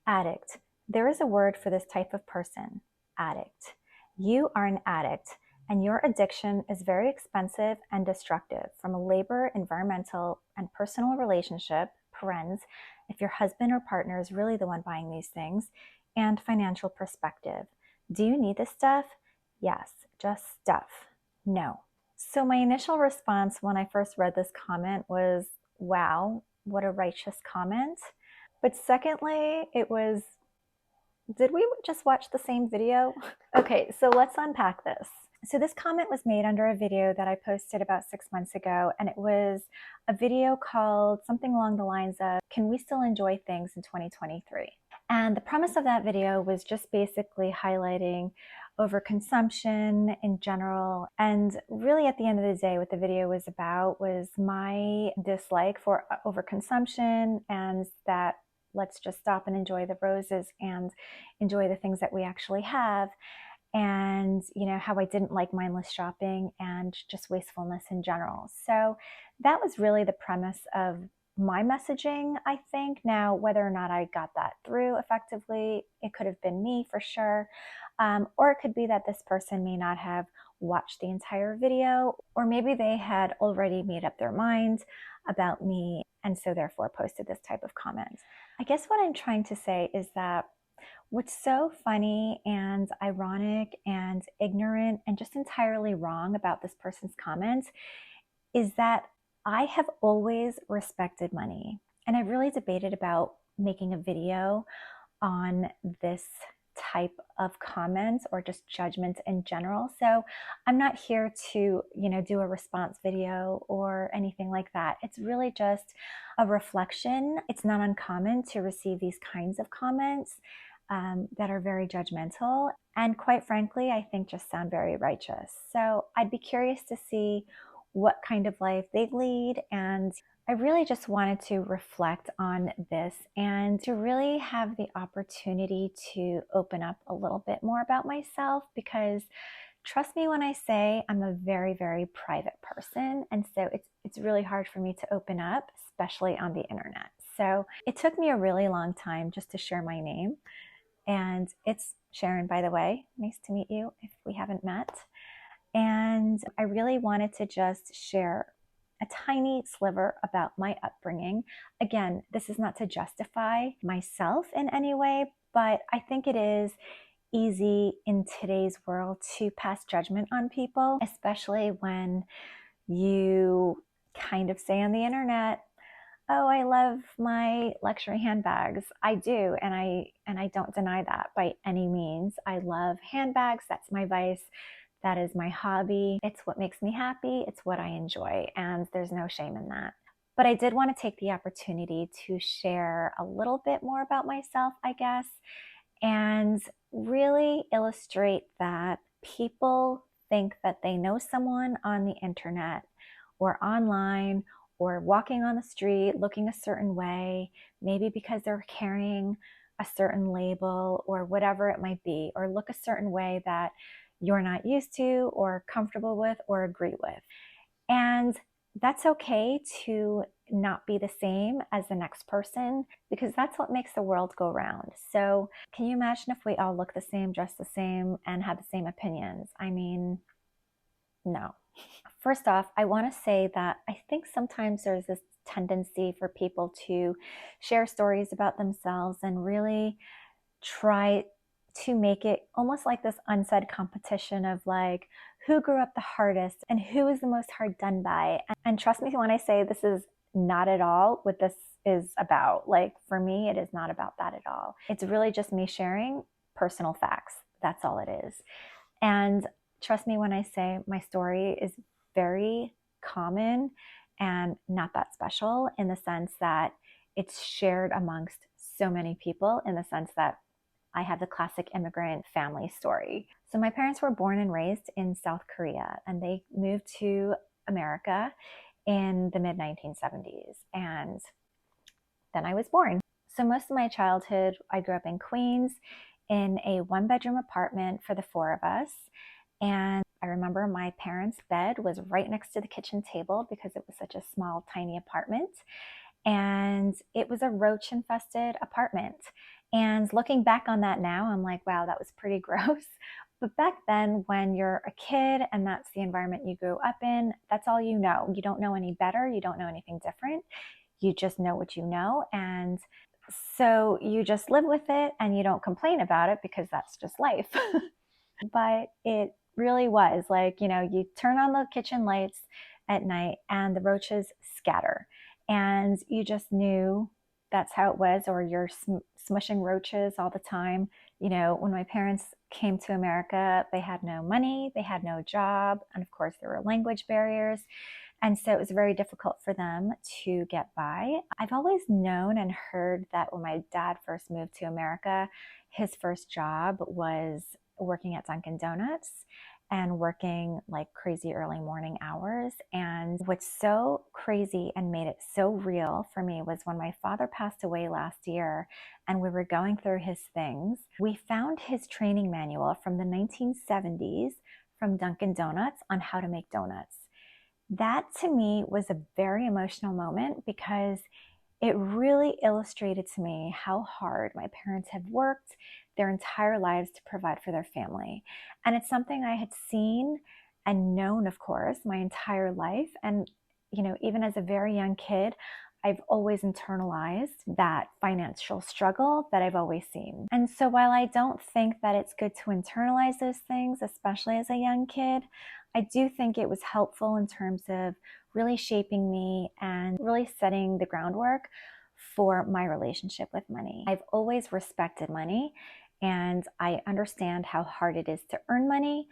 Addict. There is a word for this type of person, addict. You are an addict, and your addiction is very expensive and destructive from a labor, environmental, and personal relationship, parens, if your husband or partner is really the one buying these things, and financial perspective. Do you need this stuff? Yes, just stuff. No. So my initial response when I first read this comment was, wow, what a righteous comment. But secondly, it was, did we just watch the same video? Okay, so let's unpack this. So this comment was made under a video that I posted about 6 months ago, and it was a video called something along the lines of, can we still enjoy things in 2023? And the premise of that video was just basically highlighting overconsumption in general. And really at the end of the day, what the video was about was my dislike for overconsumption, and that let's just stop and enjoy the roses and enjoy the things that we actually have. And how I didn't like mindless shopping and just wastefulness in general. So that was really the premise of my messaging, I think. Now, whether or not I got that through effectively, it could have been me for sure. Or it could be that this person may not have watched the entire video, or maybe they had already made up their mind about me and so therefore posted this type of comment. I guess what I'm trying to say is that what's so funny and ironic and ignorant and just entirely wrong about this person's comment is that I have always respected money. And I've really debated about making a video on this type of comments or just judgments in general. So I'm not here to, do a response video or anything like that. It's really just a reflection. It's not uncommon to receive these kinds of comments that are very judgmental and, quite frankly, I think just sound very righteous. So I'd be curious to see what kind of life they lead, and I really just wanted to reflect on this and to really have the opportunity to open up a little bit more about myself, because trust me when I say I'm a very, very private person, and so it's really hard for me to open up, especially on the internet. So it took me a really long time just to share my name. And it's Sharon, by the way. Nice to meet you if we haven't met. And I really wanted to just share a tiny sliver about my upbringing. Again, this is not to justify myself in any way, but I think it is easy in today's world to pass judgment on people, especially when you kind of say on the internet, oh, I love my luxury handbags. I do, and I don't deny that by any means. I love handbags. That's my vice. That is my hobby. It's what makes me happy. It's what I enjoy, and there's no shame in that. But I did want to take the opportunity to share a little bit more about myself, I guess, and really illustrate that people think that they know someone on the internet or online or walking on the street looking a certain way, maybe because they're carrying a certain label or whatever it might be, or look a certain way that you're not used to or comfortable with or agree with. And that's okay to not be the same as the next person, because that's what makes the world go round. So can you imagine if we all look the same, dress the same, and have the same opinions? I mean, no. First off, I want to say that I think sometimes there's this tendency for people to share stories about themselves and really try to make it almost like this unsaid competition of like, who grew up the hardest and who is the most hard done by. And trust me when I say this is not at all what this is about. Like, for me, it is not about that at all. It's really just me sharing personal facts. That's all it is. And trust me when I say my story is very common and not that special, in the sense that it's shared amongst so many people, in the sense that I have the classic immigrant family story. So my parents were born and raised in South Korea, and they moved to America in the mid-1970s. And then I was born. So most of my childhood, I grew up in Queens in a one-bedroom apartment for the four of us. And I remember my parents' bed was right next to the kitchen table because it was such a small, tiny apartment. And it was a roach-infested apartment. And looking back on that now, I'm like, wow, that was pretty gross. But back then, when you're a kid and that's the environment you grew up in, that's all you know. You don't know any better. You don't know anything different. You just know what you know. And so you just live with it and you don't complain about it because that's just life. But it really was like, you turn on the kitchen lights at night and the roaches scatter. And you just knew that's how it was, or you're smushing roaches all the time. When my parents came to America, they had no money, they had no job, and of course, there were language barriers. And so it was very difficult for them to get by. I've always known and heard that when my dad first moved to America, his first job was working at Dunkin' Donuts and working like crazy early morning hours. And what's so crazy and made it so real for me was when my father passed away last year and we were going through his things, we found his training manual from the 1970s from Dunkin' Donuts on how to make donuts. That to me was a very emotional moment because it really illustrated to me how hard my parents have worked their entire lives to provide for their family. And it's something I had seen and known, of course, my entire life. And, even as a very young kid, I've always internalized that financial struggle that I've always seen. And so while I don't think that it's good to internalize those things, especially as a young kid, I do think it was helpful in terms of really shaping me and really setting the groundwork for my relationship with money. I've always respected money and I understand how hard it is to earn money.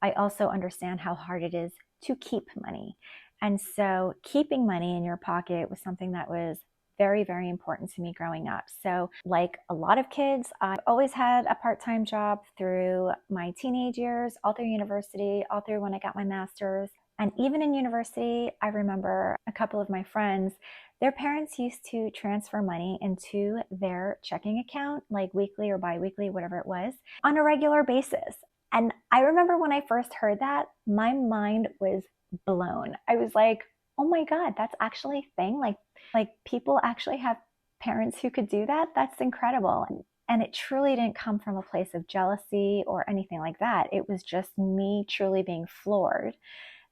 I also understand how hard it is to keep money. And so keeping money in your pocket was something that was very, very important to me growing up. So like a lot of kids, I've always had a part-time job through my teenage years, all through university, all through when I got my master's. And even in university, I remember a couple of my friends, their parents used to transfer money into their checking account, like weekly or biweekly, whatever it was, on a regular basis. And I remember when I first heard that, my mind was blown. I was like, oh my God, that's actually a thing. Like people actually have parents who could do that. That's incredible. And it truly didn't come from a place of jealousy or anything like that. It was just me truly being floored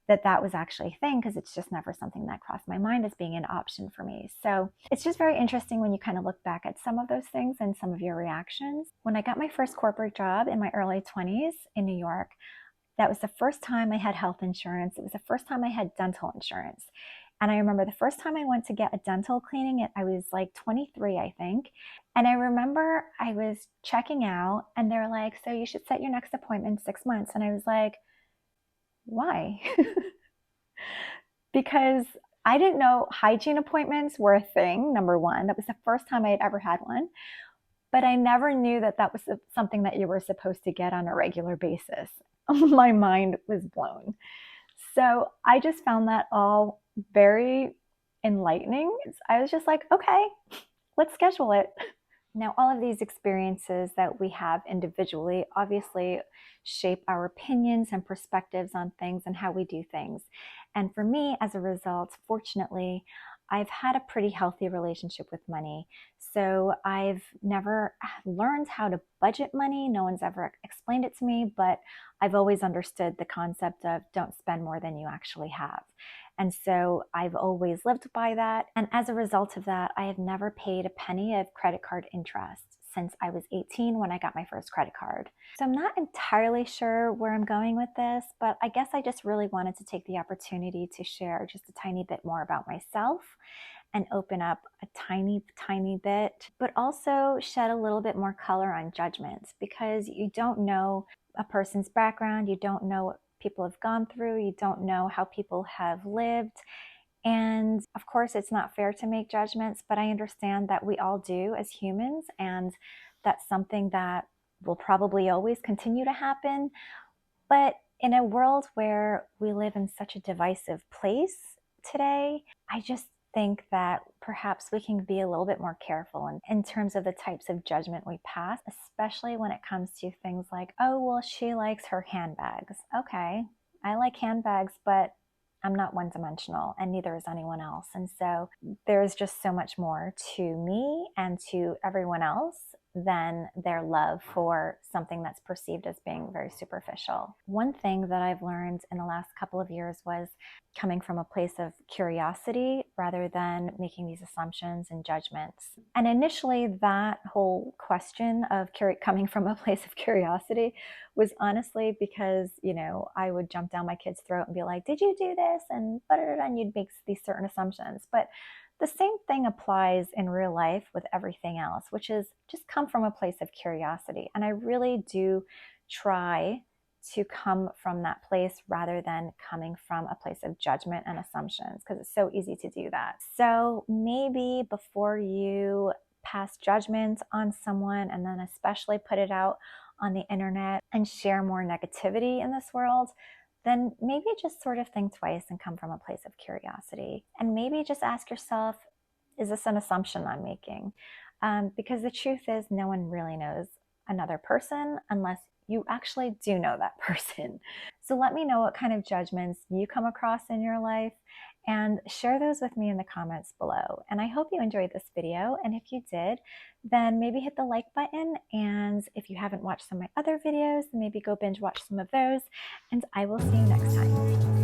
that was actually a thing, because it's just never something that crossed my mind as being an option for me. So it's just very interesting when you kind of look back at some of those things and some of your reactions. When I got my first corporate job in my early 20s in New York, that was the first time I had health insurance. It was the first time I had dental insurance. And I remember the first time I went to get a dental cleaning, I was like 23, I think. And I remember I was checking out and they're like, so you should set your next appointment in 6 months. And I was like, why? Because I didn't know hygiene appointments were a thing, number one. That was the first time I had ever had one. But I never knew that was something that you were supposed to get on a regular basis. My mind was blown. So I just found that all very enlightening. I was just like, okay, let's schedule it. Now, all of these experiences that we have individually obviously shape our opinions and perspectives on things and how we do things. And for me, as a result, fortunately, I've had a pretty healthy relationship with money. So I've never learned how to budget money. No one's ever explained it to me, but I've always understood the concept of don't spend more than you actually have. And so I've always lived by that. And as a result of that, I have never paid a penny of credit card interest since I was 18 when I got my first credit card. So I'm not entirely sure where I'm going with this, but I guess I just really wanted to take the opportunity to share just a tiny bit more about myself and open up a tiny, tiny bit, but also shed a little bit more color on judgments, because you don't know a person's background, you don't know what people have gone through, you don't know how people have lived. And of course, it's not fair to make judgments, but I understand that we all do as humans, and that's something that will probably always continue to happen. But in a world where we live in such a divisive place today, I just think that perhaps we can be a little bit more careful in terms of the types of judgment we pass, especially when it comes to things like, oh, well, she likes her handbags. Okay, I like handbags, but I'm not one-dimensional, and neither is anyone else. And so there's just so much more to me and to everyone else than their love for something that's perceived as being very superficial. One thing that I've learned in the last couple of years was coming from a place of curiosity rather than making these assumptions and judgments. And initially, that whole question of coming from a place of curiosity was honestly because, I would jump down my kid's throat and be like, did you do this? And you'd make these certain assumptions. But the same thing applies in real life with everything else, which is just come from a place of curiosity. And I really do try to come from that place rather than coming from a place of judgment and assumptions, because it's so easy to do that. So maybe before you pass judgment on someone, and then especially put it out on the internet and share more negativity in this world, then maybe just sort of think twice and come from a place of curiosity. And maybe just ask yourself, is this an assumption I'm making? Because the truth is, no one really knows another person unless you actually do know that person. So let me know what kind of judgments you come across in your life and share those with me in the comments below. And I hope you enjoyed this video. And if you did, then maybe hit the like button. And if you haven't watched some of my other videos, then maybe go binge watch some of those. And I will see you next time.